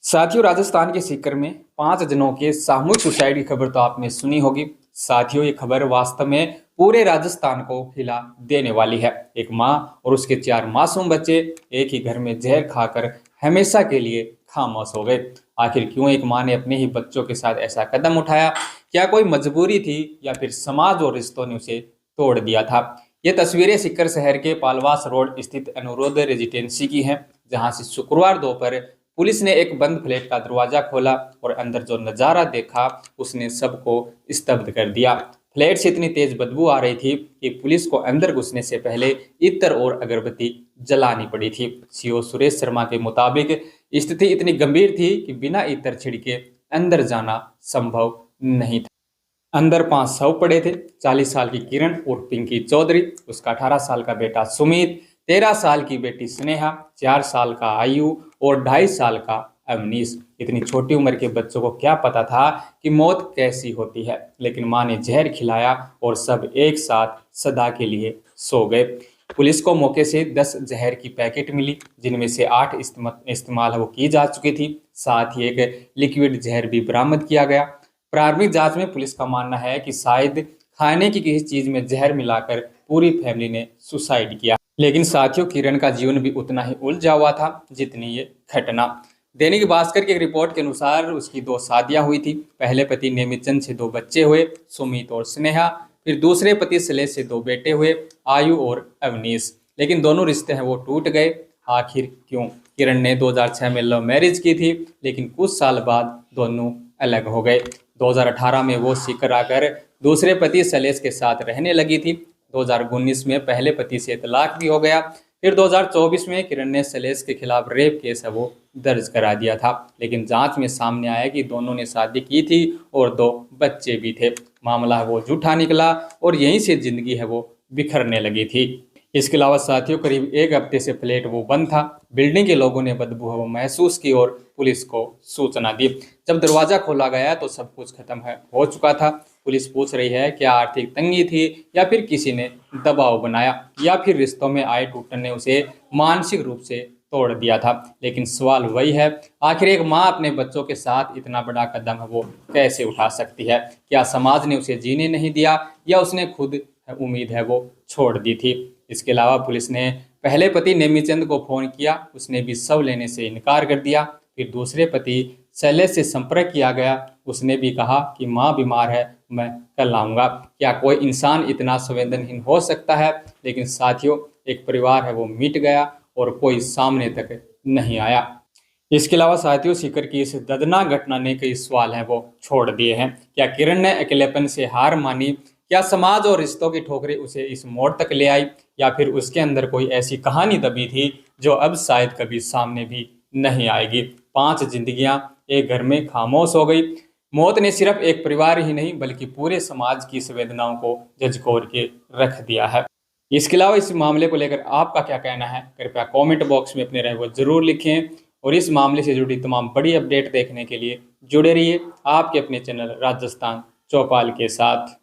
साथियों, राजस्थान के सीकर में 5 जनों के सामूहिक सुसाइड की खबर तो आपने सुनी होगी। साथियों, ये खबर वास्तव में पूरे राजस्थान को हिला देने वाली है। एक माँ और उसके 4 मासूम बच्चे एक ही घर में जहर खाकर हमेशा के लिए खामोश हो गए। आखिर क्यों एक माँ ने अपने ही बच्चों के साथ ऐसा कदम उठाया? क्या कोई मजबूरी थी या फिर समाज और रिश्तों ने उसे तोड़ दिया था? ये तस्वीरें सीकर शहर के पालवास रोड स्थित अनुरोध रेजिडेंसी की हैं, जहां से शुक्रवार दोपहर पुलिस ने एक बंद फ्लैट का दरवाजा खोला और अंदर जो नजारा देखा उसने सबको स्तब्ध कर दिया। फ्लैट से इतनी तेज बदबू आ रही थी कि पुलिस को अंदर घुसने से पहले इत्र और अगरबत्ती जलानी पड़ी थी। सीओ सुरेश शर्मा के मुताबिक स्थिति इतनी गंभीर थी कि बिना इत्र छिड़के अंदर जाना संभव नहीं था। अंदर 5 शव पड़े थे। 40 साल की किरण और पिंकी चौधरी, उसका 18 साल का बेटा सुमित, 13 साल की बेटी स्नेहा, 4 साल का आयु और 2.5 साल का अवनीश। इतनी छोटी उम्र के बच्चों को क्या पता था कि मौत कैसी होती है, लेकिन माँ ने जहर खिलाया और सब एक साथ सदा के लिए सो गए। पुलिस को मौके से 10 जहर की पैकेट मिली, जिनमें से 8 इस्तेमाल वो की जा चुकी थी। साथ ही एक लिक्विड जहर भी बरामद किया गया। प्रारंभिक जांच में पुलिस का मानना है कि शायद खाने की किसी चीज में जहर मिलाकर पूरी फैमिली ने सुसाइड किया। लेकिन साथियों, किरण का जीवन भी उतना ही उलझा हुआ था जितनी ये घटना। दैनिक भास्कर की एक रिपोर्ट के अनुसार उसकी 2 शादियां हुई थी। पहले पति नेमिचंद से 2 बच्चे हुए, सुमित और स्नेहा। फिर दूसरे पति शैलेश से 2 बेटे हुए, आयु और अवनीश। लेकिन दोनों रिश्ते हैं वो टूट गए। आखिर क्यों? किरण ने 2006 में लव मैरिज की थी, लेकिन कुछ साल बाद दोनों अलग हो गए। 2018 में वो सीकर आकर दूसरे पति शैलेश के साथ रहने लगी थी। 2019 में पहले पति से तलाक भी हो गया। फिर 2024 में किरण ने शैलेश के खिलाफ रेप केस है वो दर्ज करा दिया था, लेकिन जांच में सामने आया कि दोनों ने शादी की थी और 2 बच्चे भी थे। मामला है वो झूठा निकला और यहीं से जिंदगी है वो बिखरने लगी थी। इसके अलावा साथियों, करीब 1 हफ्ते से फ्लैट वो बंद था। बिल्डिंग के लोगों ने बदबू है वो महसूस की और पुलिस को सूचना दी। जब दरवाजा खोला गया तो सब कुछ खत्म हो चुका था। पुलिस पूछ रही है क्या आर्थिक तंगी थी या फिर किसी ने दबाव बनाया या फिर रिश्तों में आए टूटने ने उसे मानसिक रूप से तोड़ दिया था। लेकिन सवाल वही है, आखिर एक माँ अपने बच्चों के साथ इतना बड़ा कदम है वो कैसे उठा सकती है? क्या समाज ने उसे जीने नहीं दिया या उसने खुद उम्मीद है वो छोड़ दी थी? इसके अलावा पुलिस ने पहले पति नेमिचंद को फोन किया, उसने भी शव लेने से इनकार कर दिया। फिर दूसरे पति शैलेश से संपर्क किया गया, उसने भी कहा कि माँ बीमार है, मैं कल आऊँगा। क्या कोई इंसान इतना संवेदनहीन हो सकता है? लेकिन साथियों, एक परिवार है वो मिट गया और कोई सामने तक नहीं आया। इसके अलावा साथियों, सीकर की इस दर्दनाक घटना ने कई सवाल हैं वो छोड़ दिए हैं। क्या किरण ने अकेलेपन से हार मानी? क्या समाज और रिश्तों की ठोकरें उसे इस मोड़ तक ले आई? या फिर उसके अंदर कोई ऐसी कहानी दबी थी जो अब शायद कभी सामने भी नहीं आएगी? 5 जिंदगियां एक घर में खामोश हो गई। मौत ने सिर्फ एक परिवार ही नहीं बल्कि पूरे समाज की संवेदनाओं को झकझोर के रख दिया है। इसके अलावा इस मामले को लेकर आपका क्या कहना है? कृपया कमेंट बॉक्स में अपने राय वो जरूर लिखें और इस मामले से जुड़ी तमाम बड़ी अपडेट देखने के लिए जुड़े रहिए आपके अपने चैनल राजस्थान चौपाल के साथ।